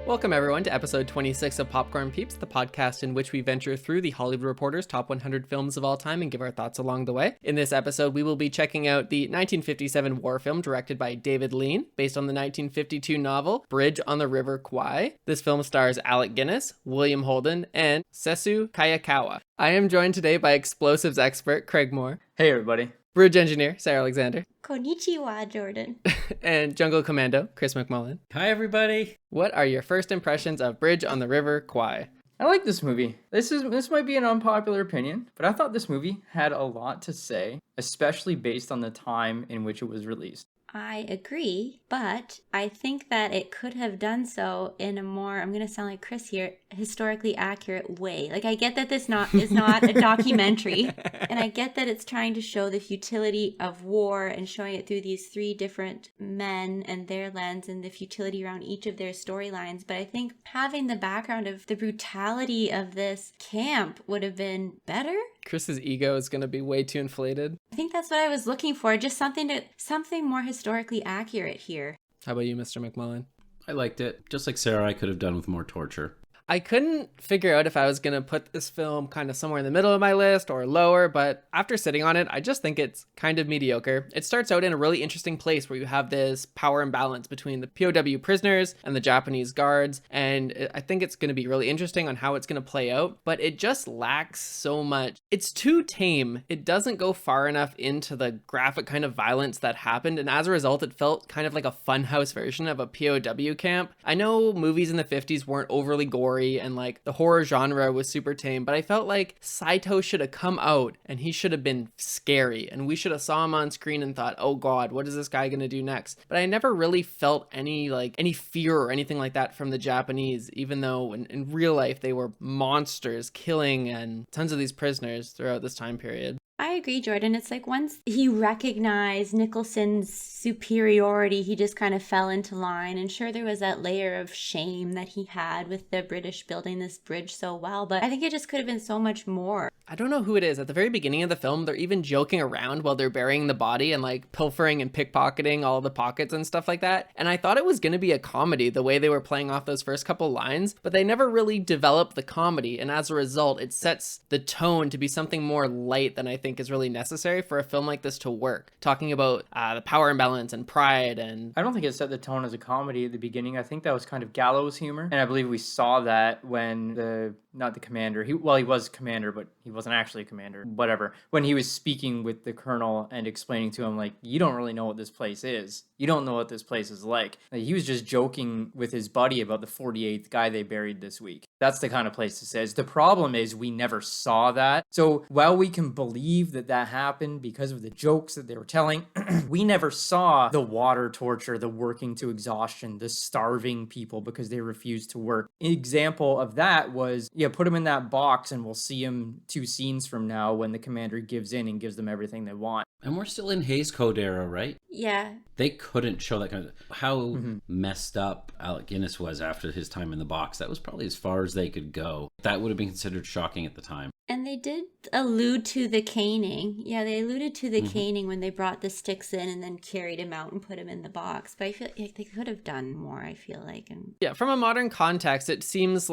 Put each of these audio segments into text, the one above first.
Welcome everyone to episode 26 of Popcorn Peeps, the podcast in which we venture through the Hollywood Reporter's top 100 films of all time and give our thoughts along the way. In this episode, we will be checking out the 1957 war film directed by David Lean, based on the 1952 novel Bridge on the River Kwai. This film stars Alec Guinness, William Holden, and Sessue Hayakawa. I am joined today by explosives expert Craig Moore. Hey everybody. Bridge engineer Sara Alexander. Konnichiwa, Jordan. And Jungle Commando Chris McMullen. Hi everybody. What are your first impressions of Bridge on the River Kwai? I like this movie. This might be an unpopular opinion, but I thought this movie had a lot to say, especially based on the time in which it was released. I agree, but I think that it could have done so in a more, I'm going to sound like Chris here, historically accurate way. Like, I get that this is not a documentary, and I get that it's trying to show the futility of war and showing it through these three different men and their lens and the futility around each of their storylines. But I think having the background of the brutality of this camp would have been better. Chris's ego is going to be way too inflated. I think that's what I was looking for, just something more historically accurate here. How about you, Mr. McMullen? I liked it. Just like Sarah, I could have done with more torture. I couldn't figure out if I was going to put this film kind of somewhere in the middle of my list or lower, but after sitting on it, I just think it's kind of mediocre. It starts out in a really interesting place where you have this power imbalance between the POW prisoners and the Japanese guards, and I think it's going to be really interesting on how it's going to play out, but it just lacks so much. It's too tame. It doesn't go far enough into the graphic kind of violence that happened, and as a result, it felt kind of like a funhouse version of a POW camp. I know movies in the 50s weren't overly gory, and like the horror genre was super tame, but I felt like Saito should have come out and he should have been scary, and we should have saw him on screen and thought, oh god, what is this guy gonna do next? But I never really felt any fear or anything like that from the Japanese, even though in real life they were monsters killing and tons of these prisoners throughout this time period. I agree, Jordan. It's like once he recognized Nicholson's superiority, he just kind of fell into line. And sure, there was that layer of shame that he had with the British building this bridge so well, but I think it just could have been so much more. I don't know who it is. At the very beginning of the film, they're even joking around while they're burying the body and like pilfering and pickpocketing all the pockets and stuff like that. And I thought it was going to be a comedy the way they were playing off those first couple lines, but they never really developed the comedy. And as a result, it sets the tone to be something more light than I think is really necessary for a film like this to work. Talking about the power imbalance and pride, and I don't think it set the tone as a comedy at the beginning. I think that was kind of gallows humor, and I believe we saw that when not the commander, he was commander, but he wasn't actually a commander, whatever, when he was speaking with the colonel and explaining to him, like, you don't really know what this place is. You don't know what this place is like. He was just joking with his buddy about the 48th guy they buried this week. That's the kind of place this is. The problem is we never saw that. So while we can believe that happened because of the jokes that they were telling, we never saw the water torture, the working to exhaustion, the starving people because they refused to work. An example of that was, put him in that box and we'll see him 2 scenes from now when the commander gives in and gives them everything they want. And we're still in Hays Code era, right? Yeah. They couldn't show that kind of... How messed up Alec Guinness was after his time in the box. That was probably as far as they could go. That would have been considered shocking at the time. And they did allude to the caning. Yeah, they alluded to the caning when they brought the sticks in and then carried him out and put him in the box. But I feel like they could have done more, I feel like. And yeah, from a modern context, it seems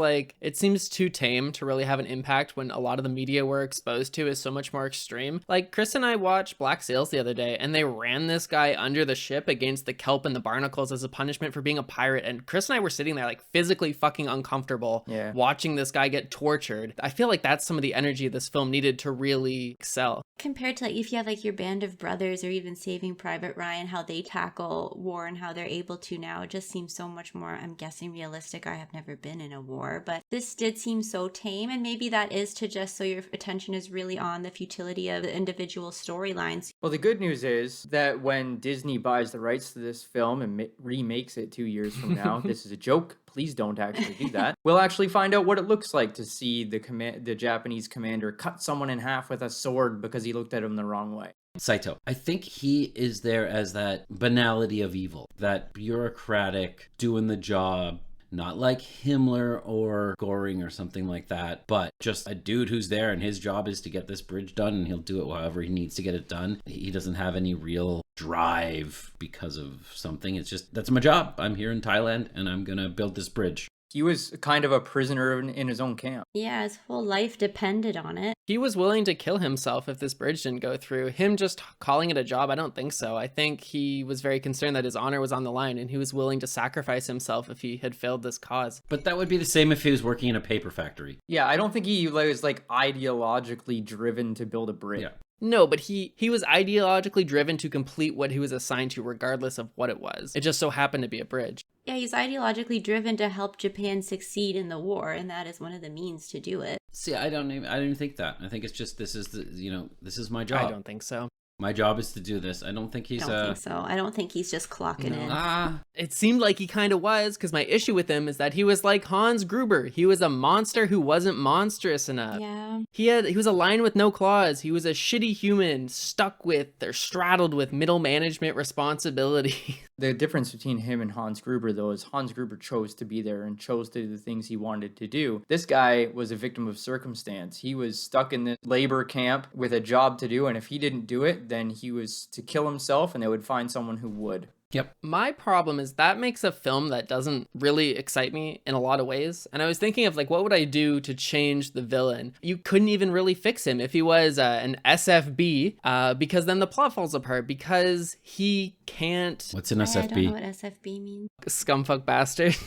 too tame to really have an impact when a lot of the media we're exposed to is so much more extreme. Like, Chris and I watched Black Sails the other day, and they ran this guy under the ship against the kelp and the barnacles as a punishment for being a pirate. And Chris and I were sitting there like physically fucking uncomfortable watching this guy get tortured. I feel like that's some of the energy this film needed to really excel. Compared to like if you have like your Band of Brothers or even Saving Private Ryan, how they tackle war and how they're able to now, it just seems so much more, I'm guessing, realistic. I have never been in a war, but this did seem so tame, and maybe that is to just so your attention is really on the futility of the individual storylines. Well, the good news is that when Disney buys the rights to this film and remakes it 2 years from now, this is a joke. Please don't actually do that. We'll actually find out what it looks like to see the Japanese commander cut someone in half with a sword because he looked at him the wrong way. Saito, I think he is there as that banality of evil, that bureaucratic, doing the job, not like Himmler or Goring or something like that, but just a dude who's there and his job is to get this bridge done, and he'll do it however he needs to get it done. He doesn't have any real drive because of something. It's just, that's my job. I'm here in Thailand and I'm gonna build this bridge. He was kind of a prisoner in his own camp. Yeah, his whole life depended on it. He was willing to kill himself if this bridge didn't go through. Him just calling it a job, I don't think so. I think he was very concerned that his honor was on the line, and he was willing to sacrifice himself if he had failed this cause. But that would be the same if he was working in a paper factory. Yeah, I don't think he was like ideologically driven to build a bridge. Yeah. No, but he was ideologically driven to complete what he was assigned to, regardless of what it was. It just so happened to be a bridge. Yeah, he's ideologically driven to help Japan succeed in the war, and that is one of the means to do it. See, I don't even think that. I think it's just this is my job. I don't think so. My job is to do this. I don't think he's I don't think so. I don't think he's just clocking in. It seemed like he kind of was, because my issue with him is that he was like Hans Gruber. He was a monster who wasn't monstrous enough. Yeah. He was a lion with no claws. He was a shitty human stuck with or straddled with middle management responsibility. The difference between him and Hans Gruber, though, is Hans Gruber chose to be there and chose to do the things he wanted to do. This guy was a victim of circumstance. He was stuck in this labor camp with a job to do, and if he didn't do it, then he was to kill himself, and they would find someone who would. Yep. My problem is that makes a film that doesn't really excite me in a lot of ways. And I was thinking of like, what would I do to change the villain? You couldn't even really fix him if he was an SFB, because then the plot falls apart because he can't. What's an I SFB? don't know what SFB means. Scumfuck bastard.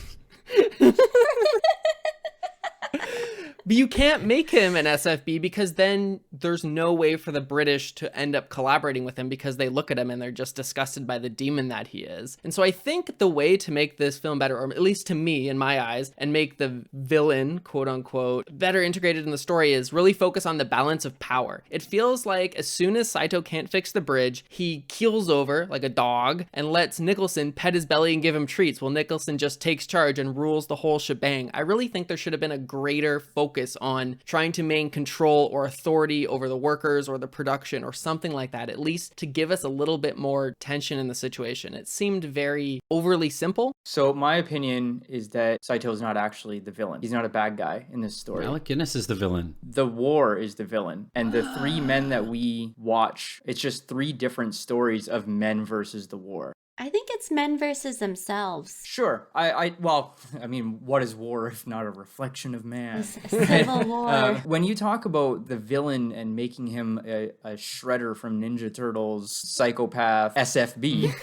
But you can't make him an SFB because then there's no way for the British to end up collaborating with him because they look at him and they're just disgusted by the demon that he is. And so I think the way to make this film better, or at least to me in my eyes, and make the villain, quote unquote, better integrated in the story is really focus on the balance of power. It feels like as soon as Saito can't fix the bridge, he keels over like a dog and lets Nicholson pet his belly and give him treats while Nicholson just takes charge and rules the whole shebang. I really think there should have been a greater focus on trying to maintain control or authority over the workers or the production or something like that, at least to give us a little bit more tension in the situation. It seemed very overly simple. So my opinion is that Saito is not actually the villain. He's not a bad guy in this story. Alec Guinness is the villain. The war is the villain. And the three men that we watch, it's just three different stories of men versus the war. I think it's men versus themselves. Sure. Well, I mean, what is war if not a reflection of man? Civil war. When you talk about the villain and making him a Shredder from Ninja Turtles, psychopath, SFB,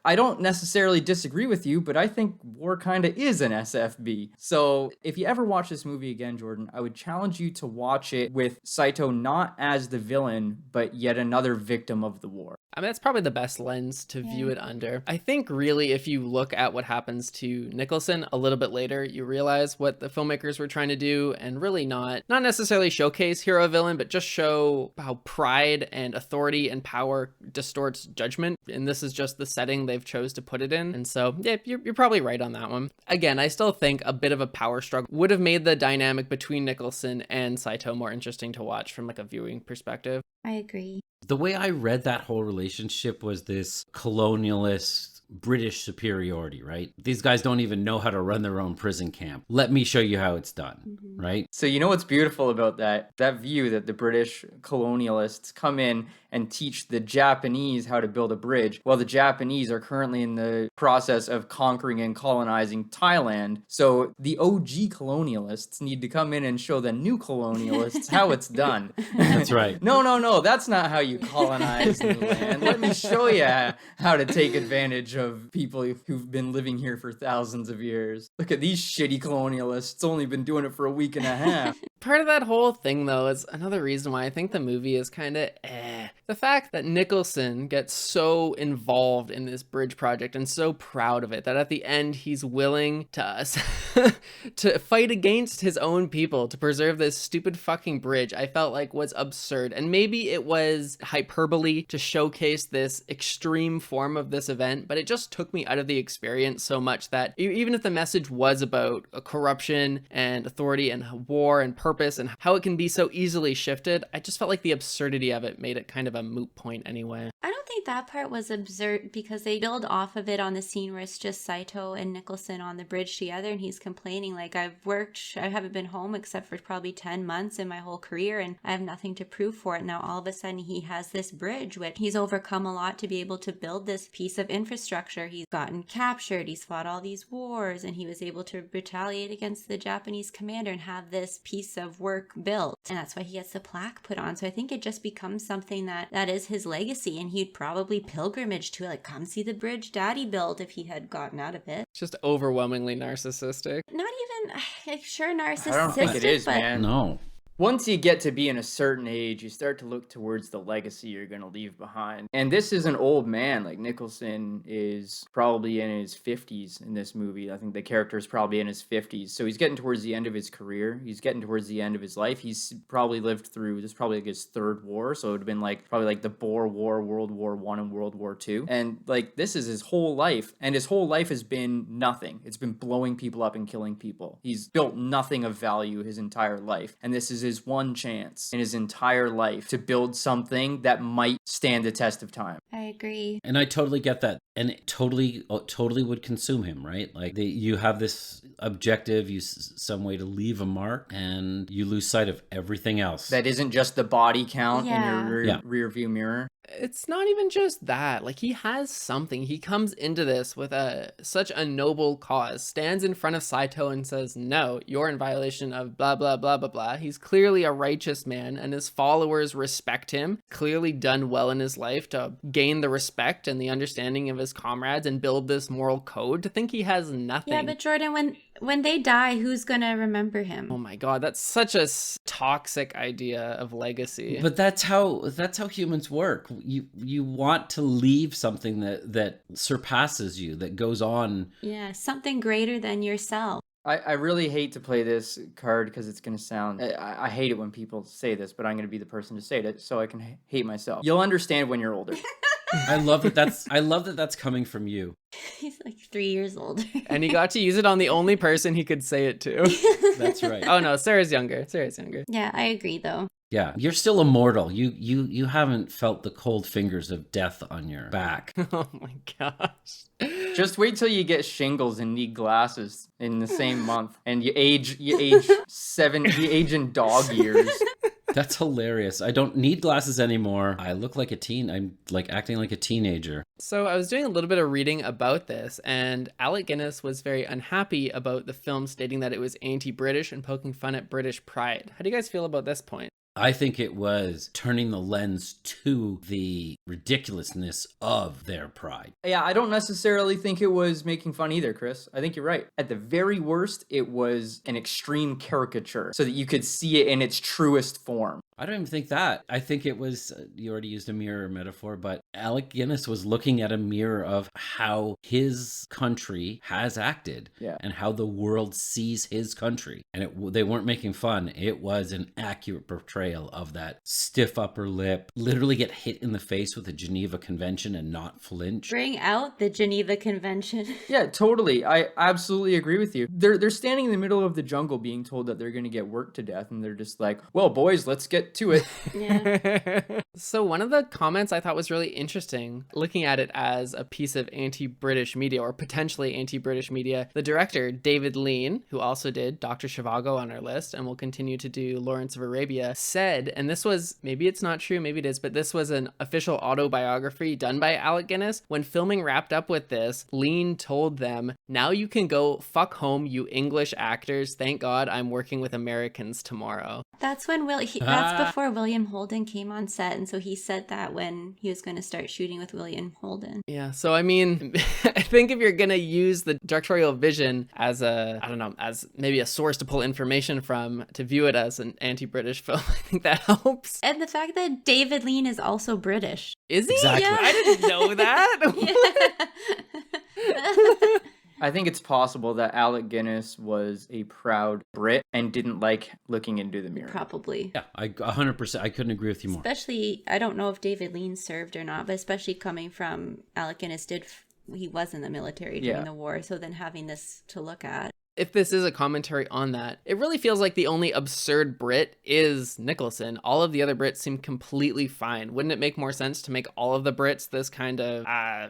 I don't necessarily disagree with you, but I think war kind of is an SFB. So if you ever watch this movie again, Jordan, I would challenge you to watch it with Saito not as the villain, but yet another victim of the war. I mean, that's probably the best lens to view it under. I think really if you look at what happens to Nicholson a little bit later, you realize what the filmmakers were trying to do and really not necessarily showcase hero villain, but just show how pride and authority and power distorts judgment. And this is just the setting they've chose to put it in. And so, yeah, you're probably right on that one. Again, I still think a bit of a power struggle would have made the dynamic between Nicholson and Saito more interesting to watch from like a viewing perspective. I agree. The way I read that whole relationship was this colonialist British superiority, right? These guys don't even know how to run their own prison camp. Let me show you how it's done, right? So you know what's beautiful about that view that the British colonialists come in and teach the Japanese how to build a bridge, while the Japanese are currently in the process of conquering and colonizing Thailand. So the OG colonialists need to come in and show the new colonialists how it's done. That's right. No, that's not how you colonize new land. Let me show you how to take advantage of people who've been living here for thousands of years. Look at these shitty colonialists, only been doing it for a week and a half. Part of that whole thing, though, is another reason why I think the movie is kind of The fact that Nicholson gets so involved in this bridge project and so proud of it that at the end he's willing to to fight against his own people to preserve this stupid fucking bridge, I felt like was absurd. And maybe it was hyperbole to showcase this extreme form of this event, but it just took me out of the experience so much that even if the message was about corruption and authority and war and purpose purpose and how it can be so easily shifted. I just felt like the absurdity of it made it kind of a moot point anyway. I don't think that part was absurd because they build off of it on the scene where it's just Saito and Nicholson on the bridge together, and he's complaining like, I haven't been home except for probably 10 months in my whole career, and I have nothing to prove for it. Now all of a sudden he has this bridge, which he's overcome a lot to be able to build this piece of infrastructure. He's gotten captured, he's fought all these wars, and he was able to retaliate against the Japanese commander and have this piece of work built. And that's why he gets the plaque put on. So I think it just becomes something that is his legacy, and he'd probably pilgrimage to it, like, come see the bridge Daddy built if he had gotten out of it. It's just overwhelmingly narcissistic. Not even, like, sure, narcissistic, I don't think it is, but man. No. Once you get to be in a certain age, you start to look towards the legacy you're going to leave behind. And this is an old man. Like, Nicholson is probably in his 50s in this movie. I think the character is probably in his 50s. So he's getting towards the end of his career. He's getting towards the end of his life. He's probably lived through, this is probably like his third war. So it would have been like, probably like the Boer War, World War I, and World War II. And like, this is his whole life. And his whole life has been nothing. It's been blowing people up and killing people. He's built nothing of value his entire life. And this is his one chance in his entire life to build something that might stand the test of time. I agree. And I totally get that. And it totally would consume him, right? Like you have this objective, some way to leave a mark, and you lose sight of everything else. That isn't just the body count Yeah. in your rear view mirror. It's not even just that. Like, he has something. He comes into this with such a noble cause, stands in front of Saito and says, no, you're in violation of blah, blah, blah, blah, blah. He's clearly a righteous man, and his followers respect him. Clearly done well in his life to gain the respect and the understanding of his comrades and build this moral code. To think he has nothing. Yeah, but Jordan, when they die, who's gonna remember him? Oh my god, that's such a toxic idea of legacy. But that's how humans work. You want to leave something that surpasses you, that goes on. Yeah, something greater than yourself. I really hate to play this card because it's going to sound... I hate it when people say this, but I'm going to be the person to say it so I can hate myself. You'll understand when you're older. I love that that's coming from you. He's like 3 years older. And he got to use it on the only person he could say it to. That's right. Oh no, Sarah's younger. Yeah, I agree though. Yeah, you're still immortal. You haven't felt the cold fingers of death on your back. Oh my gosh. Just wait till you get shingles and need glasses in the same month, and you age in dog years. That's hilarious. I don't need glasses anymore. I look like a teen. I'm like acting like a teenager. So I was doing a little bit of reading about this, and Alec Guinness was very unhappy about the film, stating that it was anti-British and poking fun at British pride. How do you guys feel about this point? I think it was turning the lens to the ridiculousness of their pride. Yeah, I don't necessarily think it was making fun either, Chris. I think you're right. At the very worst, it was an extreme caricature so that you could see it in its truest form. I don't even think that. I think it was, you already used a mirror metaphor, but Alec Guinness was looking at a mirror of how his country has acted and how the world sees his country. And they weren't making fun. It was an accurate portrayal of that stiff upper lip, literally get hit in the face with the Geneva Convention and not flinch. Bring out the Geneva Convention. Yeah, totally. I absolutely agree with you. They're standing in the middle of the jungle being told that they're going to get worked to death, and they're just like, well, boys, let's get to it. Yeah. So one of the comments I thought was really interesting, looking at it as a piece of anti-British media or potentially anti-British media, the director, David Lean, who also did Dr. Zhivago on our list and will continue to do Lawrence of Arabia, said, and this was, maybe it's not true, maybe it is, but this was an official autobiography done by Alec Guinness. When filming wrapped up with this, Lean told them, now you can go fuck home, you English actors. Thank God I'm working with Americans tomorrow. That's when that's before William Holden came on set, and so he said that when he was going to start shooting with William Holden. Yeah, so I mean, I think if you're going to use the directorial vision as as maybe a source to pull information from, to view it as an anti-British film, I think that helps. And the fact that David Lean is also British. Is he? Exactly. Yeah. I didn't know that. I think it's possible that Alec Guinness was a proud Brit and didn't like looking into the mirror. Probably. Yeah, 100%. I couldn't agree with you more. Especially, I don't know if David Lean served or not, but especially coming from Alec Guinness he was in the military during the war, so then having this to look at. If this is a commentary on that, it really feels like the only absurd Brit is Nicholson. All of the other Brits seem completely fine. Wouldn't it make more sense to make all of the Brits this kind of, I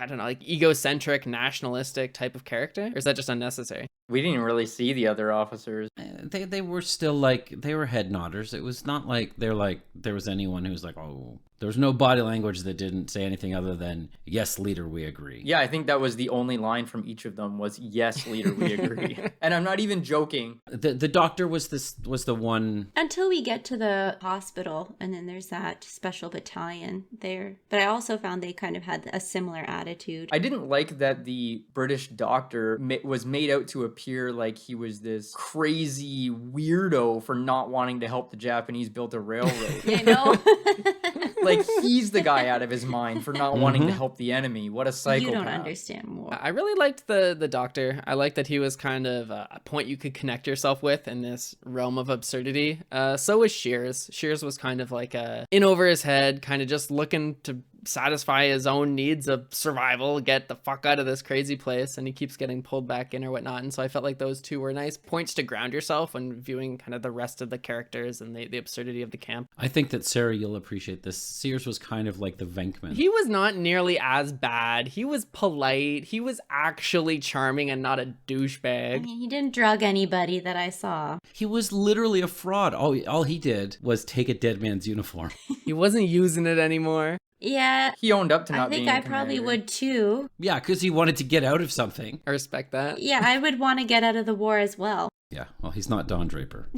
don't know, like egocentric, nationalistic type of character? Or is that just unnecessary? We didn't really see the other officers. They were still like, they were head nodders. It was not like they're like, there was anyone who was like, oh, there was no body language that didn't say anything other than, yes, leader, we agree. Yeah, I think that was the only line from each of them was, yes, leader, we agree. And I'm not even joking. The doctor was the one. Until we get to the hospital, and then there's that special battalion there. But I also found they kind of had a similar attitude. I didn't like that the British doctor was made out to appear like he was this crazy weirdo for not wanting to help the Japanese build a railroad. I know. Like, he's the guy out of his mind for not wanting to help the enemy. What a psychopath. You don't understand more. I really liked the doctor. I liked that he was kind of a point you could connect yourself with in this realm of absurdity. So was Shears. Shears was kind of like in over his head, kind of just looking to satisfy his own needs of survival, get the fuck out of this crazy place, and he keeps getting pulled back in or whatnot. And so I felt like those two were nice points to ground yourself when viewing kind of the rest of the characters and the absurdity of the camp. I think that, Sarah, you'll appreciate this. Sears was kind of like the Venkman. He was not nearly as bad. He was polite. He was actually charming and not a douchebag. I mean, he didn't drug anybody that I saw. He was literally a fraud. All he did was take a dead man's uniform. He wasn't using it anymore. Yeah. He owned up to not I think being I a probably commander. would too. Yeah, because he wanted to get out of something. I respect that. Yeah, I would want to get out of the war as well. Yeah, well, he's not Don Draper.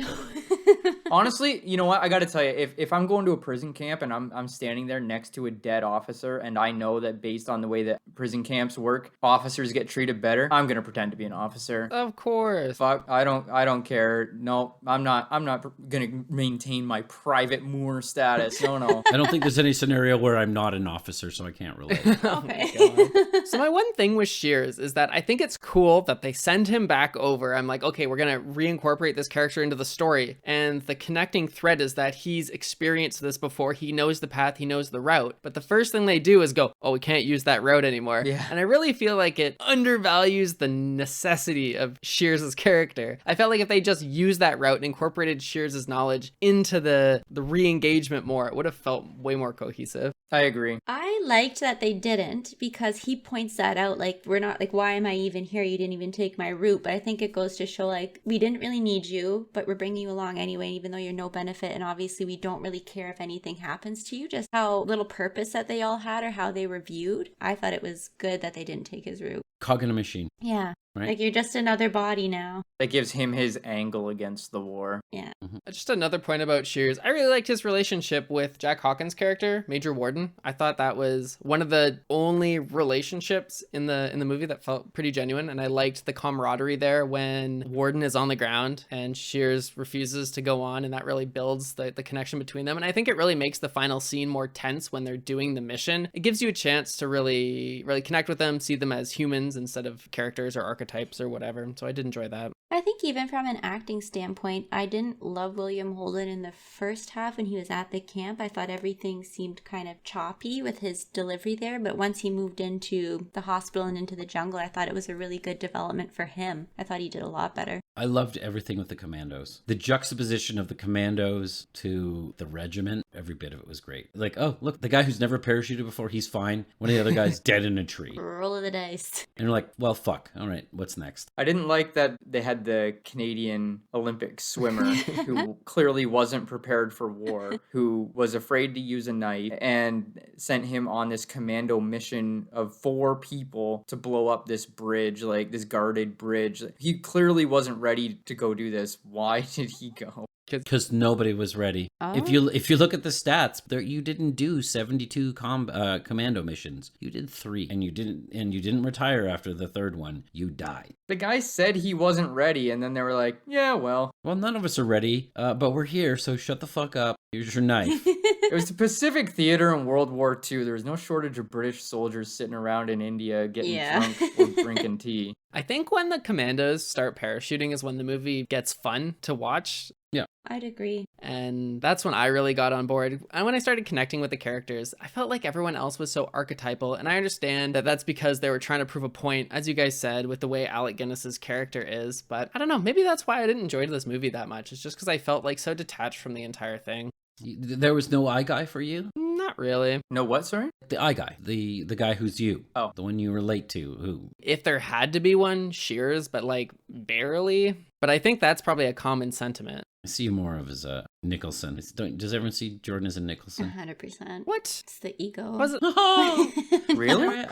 Honestly, you know what? I got to tell you, if I'm going to a prison camp and I'm standing there next to a dead officer and I know that based on the way that prison camps work, officers get treated better, I'm going to pretend to be an officer. Of course. Fuck, I don't care. No, I'm not going to maintain my private Moor status. No. I don't think there's any scenario where I'm not an officer, so I can't relate. Okay. So my one thing with Shears is that I think it's cool that they send him back over. I'm like, okay, we're going to reincorporate this character into the story. And the connecting thread is that he's experienced this before. He knows the path, he knows the route. But the first thing they do is go, oh, we can't use that route anymore. Yeah. And I really feel like it undervalues the necessity of Shears' character. I felt like if they just used that route and incorporated Shears' knowledge into the re-engagement more, it would have felt way more cohesive. I agree. I liked that they didn't because he points that out. Like, we're not like, why am I even here? You didn't even take my route. But I think it goes to show, like, we didn't really need you, but we're bringing you along anyway, even though you're no benefit. And obviously, we don't really care if anything happens to you. Just how little purpose that they all had or how they were viewed. I thought it was good that they didn't take his route. Cog in a machine. Yeah. Right. Like, you're just another body now. That gives him his angle against the war. Yeah. Just another point about Shears. I really liked his relationship with Jack Hawkins' character, Major Warden. I thought that was one of the only relationships in the movie that felt pretty genuine, and I liked the camaraderie there when Warden is on the ground and Shears refuses to go on, and that really builds the connection between them. And I think it really makes the final scene more tense when they're doing the mission. It gives you a chance to really connect with them, see them as humans instead of characters or archetypes or whatever. So I did enjoy that. I think even from an acting standpoint, I didn't love William Holden in the first half when he was at the camp. I thought everything seemed kind of choppy with his delivery there, but once he moved into the hospital and into the jungle, I thought it was a really good development for him. I thought he did a lot better. I loved everything with the commandos. The juxtaposition of the commandos to the regiment, every bit of it was great. Like, oh, look, the guy who's never parachuted before, he's fine. One of the other guys dead in a tree. Roll of the dice. And you're like, well, fuck. All right, what's next? I didn't like that they had the Canadian Olympic swimmer who clearly wasn't prepared for war, who was afraid to use a knife, and sent him on this commando mission of 4 people to blow up this bridge, like this guarded bridge. He clearly wasn't ready to go do this. Why did he go? Because nobody was ready. Oh. If you look at the stats, you didn't do 72 commando missions. You did 3, and you didn't retire after the 3rd one. You died. The guy said he wasn't ready, and then they were like, yeah, well. Well, none of us are ready, but we're here, so shut the fuck up. Here's your knife. It was the Pacific Theater in World War II. There was no shortage of British soldiers sitting around in India getting drunk or drinking tea. I think when the commandos start parachuting is when the movie gets fun to watch. I'd agree. And that's when I really got on board. And when I started connecting with the characters, I felt like everyone else was so archetypal. And I understand that that's because they were trying to prove a point, as you guys said, with the way Alec Guinness's character is. But I don't know, maybe that's why I didn't enjoy this movie that much. It's just because I felt like so detached from the entire thing. There was no eye guy for you? Not really. No what, sorry? The eye guy. The guy who's you. Oh. The one you relate to. Who? If there had to be one, Shears, but like barely. But I think that's probably a common sentiment. I see you more of as a Nicholson. Does everyone see Jordan as a Nicholson? 100%. What? It's the ego. Was it? Really?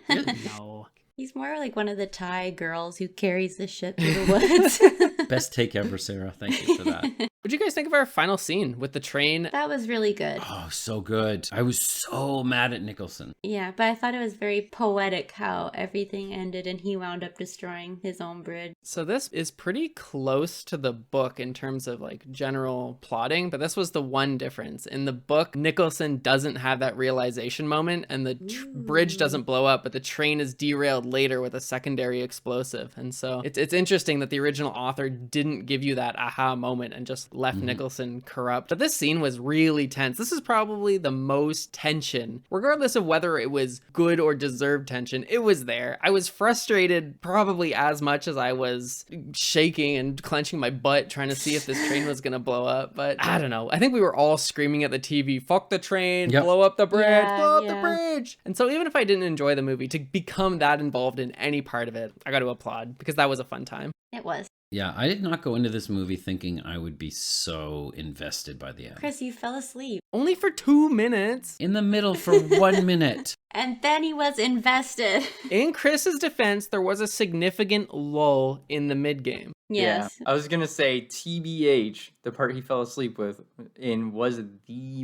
No. He's more like one of the Thai girls who carries the ship through the woods. Best take ever, Sarah. Thank you for that. What'd you guys think of our final scene with the train? That was really good. Oh, so good. I was so mad at Nicholson. Yeah, but I thought it was very poetic how everything ended and he wound up destroying his own bridge. So this is pretty close to the book in terms of like general plotting, but this was the one difference. In the book, Nicholson doesn't have that realization moment and the bridge doesn't blow up, but the train is derailed later with a secondary explosive. And so it's interesting that the original author didn't give you that aha moment and just left Nicholson corrupt. But this scene was really tense. This is probably the most tension, regardless of whether it was good or deserved tension. It was there. I was frustrated probably as much as I was shaking and clenching my butt trying to see if this train was gonna blow up. But I don't know. I think we were all screaming at the TV, "Fuck the train, blow up the bridge, blow up the bridge." And so even if I didn't enjoy the movie, to become that involved in any part of it, I got to applaud because that was a fun time. It was. Yeah, I did not go into this movie thinking I would be so invested by the end. Chris, you fell asleep. Only for 2 minutes. In the middle for 1 minute. And then he was invested. In Chris's defense, there was a significant lull in the mid-game. Yes. Yeah, I was going to say, TBH, the part he fell asleep was the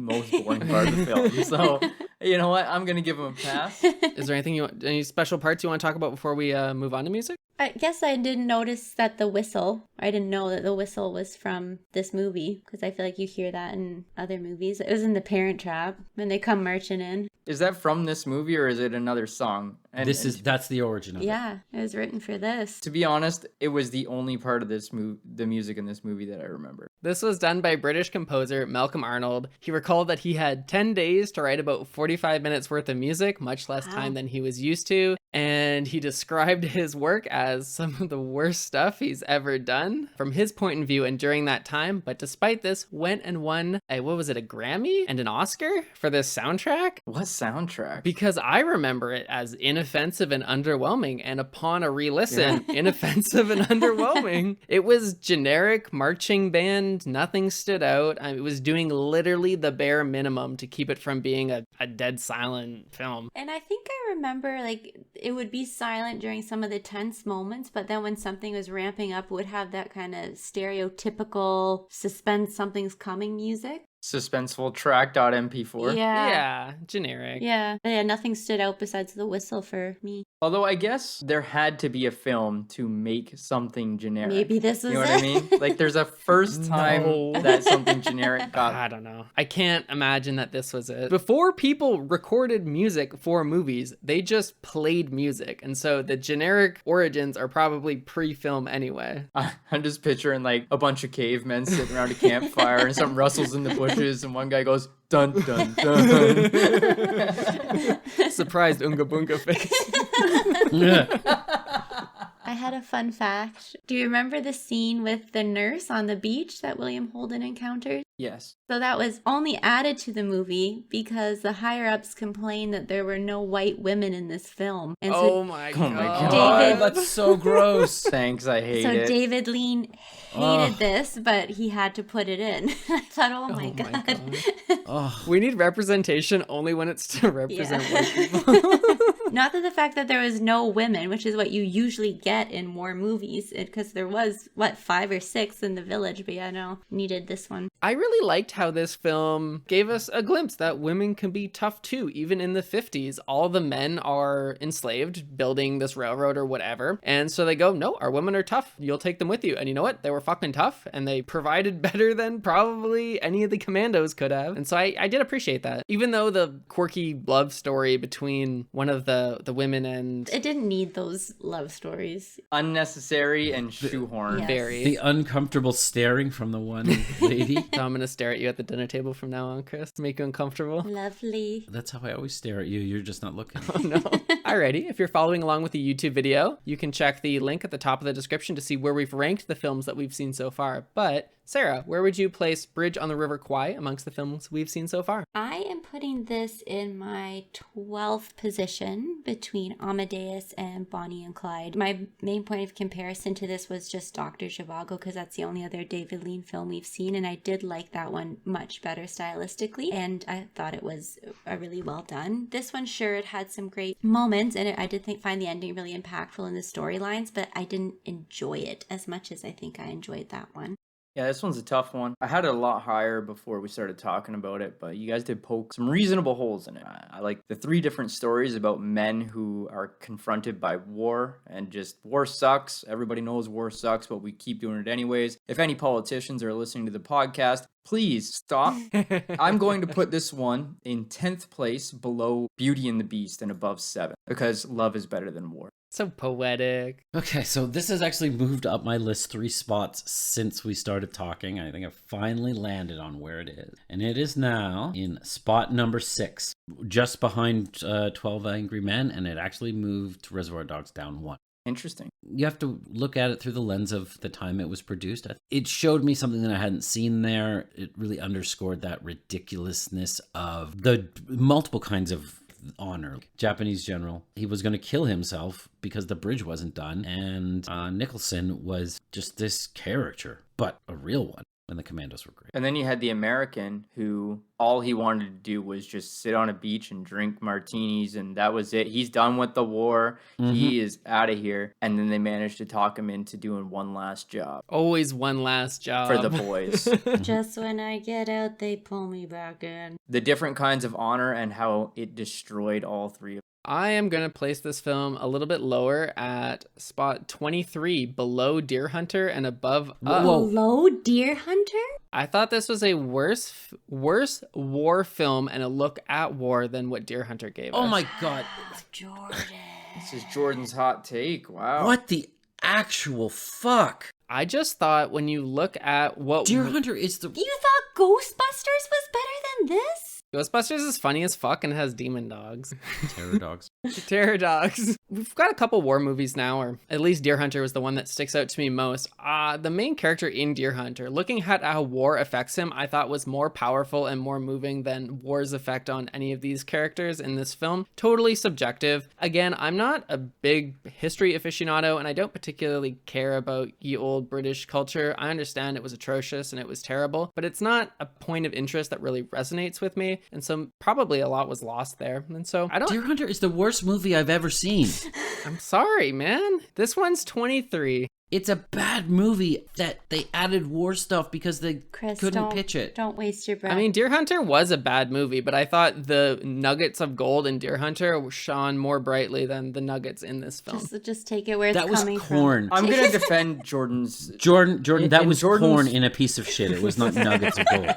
most boring part of the film. So, you know what? I'm going to give him a pass. Is there any special parts you want to talk about before we move on to music? I guess I didn't notice that I didn't know that the whistle was from this movie because I feel like you hear that in other movies. It was in The Parent Trap when they come marching in. Is that from this movie or is it another song? That's the origin of it. Yeah, it was written for this. To be honest, it was the only part of this the music in this movie that I remember. This was done by British composer Malcolm Arnold. He recalled that he had 10 days to write about 45 minutes worth of music, much less time than he was used to. And he described his work as some of the worst stuff he's ever done from his point of view and during that time. But despite this, went and won a Grammy and an Oscar for this soundtrack? What soundtrack? Because I remember it as inoffensive and underwhelming. And upon a re-listen, inoffensive and underwhelming. It was generic marching band. Nothing stood out. It was doing literally the bare minimum to keep it from being a dead silent film. And I think I remember like it would be silent during some of the tense moments, but then when something was ramping up, it would have that kind of stereotypical suspense, something's coming music. Suspenseful track.mp4. Yeah, generic. Yeah. But yeah, nothing stood out besides the whistle for me. Although I guess there had to be a film to make something generic. Maybe this was You know it. what I mean? Like there's a first time that something generic got... I don't know. I can't imagine that this was it. Before people recorded music for movies, they just played music. And so the generic origins are probably pre-film anyway. I'm just picturing like a bunch of cavemen sitting around a campfire and something rustles in the bushes and one guy goes, dun, dun, dun. Surprised Unga Bunga face. I had a fun fact. Do you remember the scene with the nurse on the beach that William Holden encountered? Yes. So that was only added to the movie because the higher-ups complained that there were no white women in this film. And so Oh my god. David- That's so gross. Thanks, I hate it. David Lean hated this, but he had to put it in. I thought, oh my god. We need representation only when it's to represent white people. Not that the fact that there was no women, which is what you usually get in war movies, because there was, 5 or 6 in the village, but yeah, no, needed this one. I really really liked how this film gave us a glimpse that women can be tough too. Even in the 50s, all the men are enslaved building this railroad or whatever. And so they go, no, our women are tough. You'll take them with you. And you know what? They were fucking tough and they provided better than probably any of the commandos could have. And so I did appreciate that. Even though the quirky love story between one of the women and... It didn't need those love stories. Unnecessary and shoehorned. Yes. Very. The uncomfortable staring from the one lady. So I'm going to stare at you at the dinner table from now on, Chris, to make you uncomfortable. Lovely. That's how I always stare at you. You're just not looking. Oh no. Alrighty, if you're following along with the YouTube video, you can check the link at the top of the description to see where we've ranked the films that we've seen so far. But Sarah, where would you place Bridge on the River Kwai amongst the films we've seen so far? I am putting this in my 12th position between Amadeus and Bonnie and Clyde. My main point of comparison to this was just Dr. Zhivago, because that's the only other David Lean film we've seen, and I did like that one much better stylistically, and I thought it was a really well done. This one, sure, it had some great moments, and I did find the ending really impactful in the storylines, but I didn't enjoy it as much as I think I enjoyed that one. Yeah, this one's a tough one. I had it a lot higher before we started talking about it, but you guys did poke some reasonable holes in it. I like the 3 different stories about men who are confronted by war, and just war sucks. Everybody knows war sucks, but we keep doing it anyways. If any politicians are listening to the podcast, please stop. I'm going to put this one in 10th place below Beauty and the Beast and above 7, because love is better than war. So poetic. Okay, so this has actually moved up my list 3 spots since we started talking. I think I finally landed on where it is. And it is now in spot number 6, just behind 12 Angry Men, and it actually moved Reservoir Dogs down 1. Interesting. You have to look at it through the lens of the time it was produced. It showed me something that I hadn't seen there. It really underscored that ridiculousness of the multiple kinds of honor. Japanese general, he was going to kill himself because the bridge wasn't done, and Nicholson was just this character, but a real one. And the commandos were great. And then you had the American who all he wanted to do was just sit on a beach and drink martinis, and that was it. He's done with the war. He is out of here. And then they managed to talk him into doing one last job. Always one last job. For the boys. Just when I get out, they pull me back in. The different kinds of honor and how it destroyed all 3 of them. I am going to place this film a little bit lower at spot 23, below Deer Hunter and above Below Deer Hunter? I thought this was a worse war film and a look at war than what Deer Hunter gave us. Oh my god. Jordan. This is Jordan's hot take. Wow. What the actual fuck? I just thought when you look at what... Deer Hunter is the... You thought Ghostbusters was better than this? Ghostbusters is funny as fuck and has demon dogs. Terror dogs. Terror dogs. We've got a couple war movies now, or at least Deer Hunter was the one that sticks out to me most. The main character in Deer Hunter, looking at how war affects him, I thought was more powerful and more moving than war's effect on any of these characters in this film. Totally subjective. Again, I'm not a big history aficionado, and I don't particularly care about ye old British culture. I understand it was atrocious and it was terrible, but it's not a point of interest that really resonates with me. And so probably a lot was lost there. And so I don't... Deer Hunter is the worst movie I've ever seen. I'm sorry, man. This one's 23. It's a bad movie that they added war stuff because they couldn't pitch it. Don't waste your breath. I mean, Deer Hunter was a bad movie, but I thought the nuggets of gold in Deer Hunter shone more brightly than the nuggets in this film. Just take it where it's coming from. That was corn. I'm going to defend Jordan's... Jordan, that was corn in a piece of shit. It was not nuggets of gold.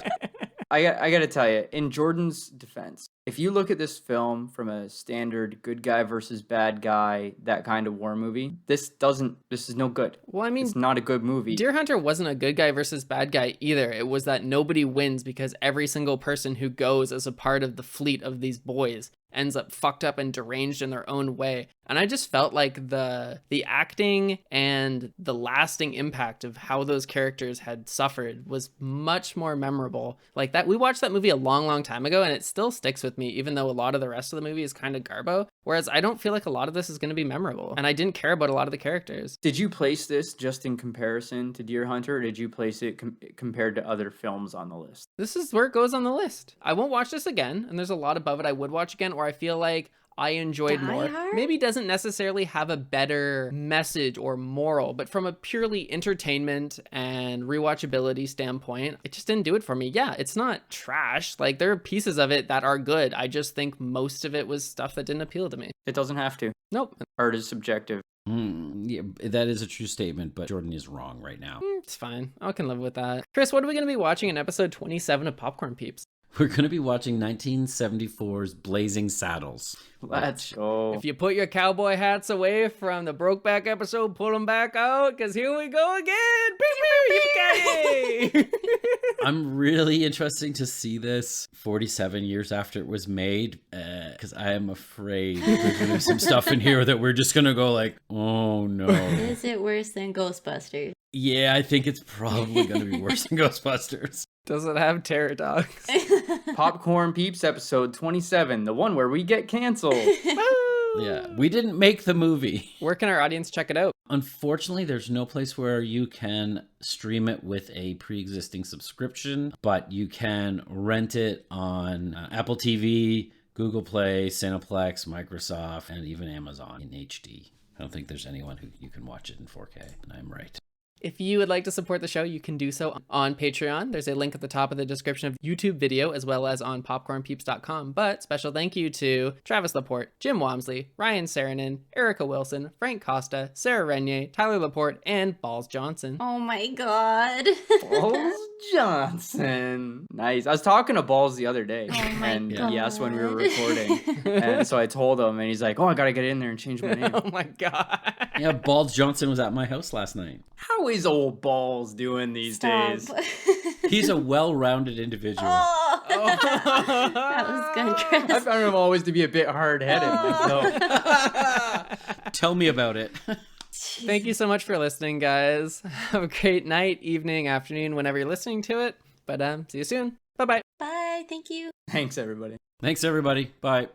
I got to tell you, in Jordan's defense, if you look at this film from a standard good guy versus bad guy, that kind of war movie, this is no good. Well, I mean, it's not a good movie. Deer Hunter wasn't a good guy versus bad guy either. It was that nobody wins because every single person who goes as a part of the fleet of these boys ends up fucked up and deranged in their own way. And I just felt like the acting and the lasting impact of how those characters had suffered was much more memorable. Like that, we watched that movie a long time ago and it still sticks with me, even though a lot of the rest of the movie is kind of garbo. Whereas I don't feel like a lot of this is going to be memorable. And I didn't care about a lot of the characters. Did you place this just in comparison to Deer Hunter, or did you place it compared to other films on the list? This is where it goes on the list. I won't watch this again, and there's a lot above it I would watch again, or I feel like I enjoyed Die more. Hard? Maybe doesn't necessarily have a better message or moral, but from a purely entertainment and rewatchability standpoint, it just didn't do it for me. Yeah, it's not trash. Like, there are pieces of it that are good. I just think most of it was stuff that didn't appeal to me. It doesn't have to. Nope. Art is subjective. Yeah, that is a true statement, but Jordan is wrong right now. It's fine. I can live with that. Chris, what are we going to be watching in episode 27 of Popcorn Peeps? We're going to be watching 1974's Blazing Saddles. Let's go. If you put your cowboy hats away from the Brokeback episode, pull them back out, because here we go again. Yippee-ki-yay! I'm really interested to see this 47 years after it was made, because I am afraid there's going to be some stuff in here that we're just going to go like, oh no. Is it worse than Ghostbusters? Yeah, I think it's probably going to be worse than Ghostbusters. Does it have terror dogs? Popcorn Peeps episode 27, the one where we get canceled. Yeah, we didn't make the movie. Where can our audience check it out? Unfortunately, there's no place where you can stream it with a pre-existing subscription, but you can rent it on Apple TV, Google Play, Cineplex, Microsoft, and even Amazon in HD. I don't think there's anyone who you can watch it in 4K, and I'm right. If you would like to support the show, you can do so on Patreon. There's a link at the top of the description of YouTube video, as well as on popcornpeeps.com. But special thank you to Travis Laporte, Jim Wamsley, Ryan Saranen, Erica Wilson, Frank Costa, Sarah Renier, Tyler Laporte, and Balls Johnson. Oh my god. Balls Johnson. Nice. I was talking to Balls the other day. Oh my and god. he asked when we were recording. And so I told him, and he's like, oh, I gotta get in there and change my name. Oh my god. Yeah, Balls Johnson was at my house last night. How is old Balls doing these Stop. days? He's a well-rounded individual. Oh. That was good, Chris. I found him always to be a bit hard-headed myself. Tell me about it. Thank you so much for listening, guys. Have a great night, evening, afternoon, whenever you're listening to it. But see you soon. Bye-bye. Bye. Thank you. Thanks, everybody. Thanks, everybody. Bye.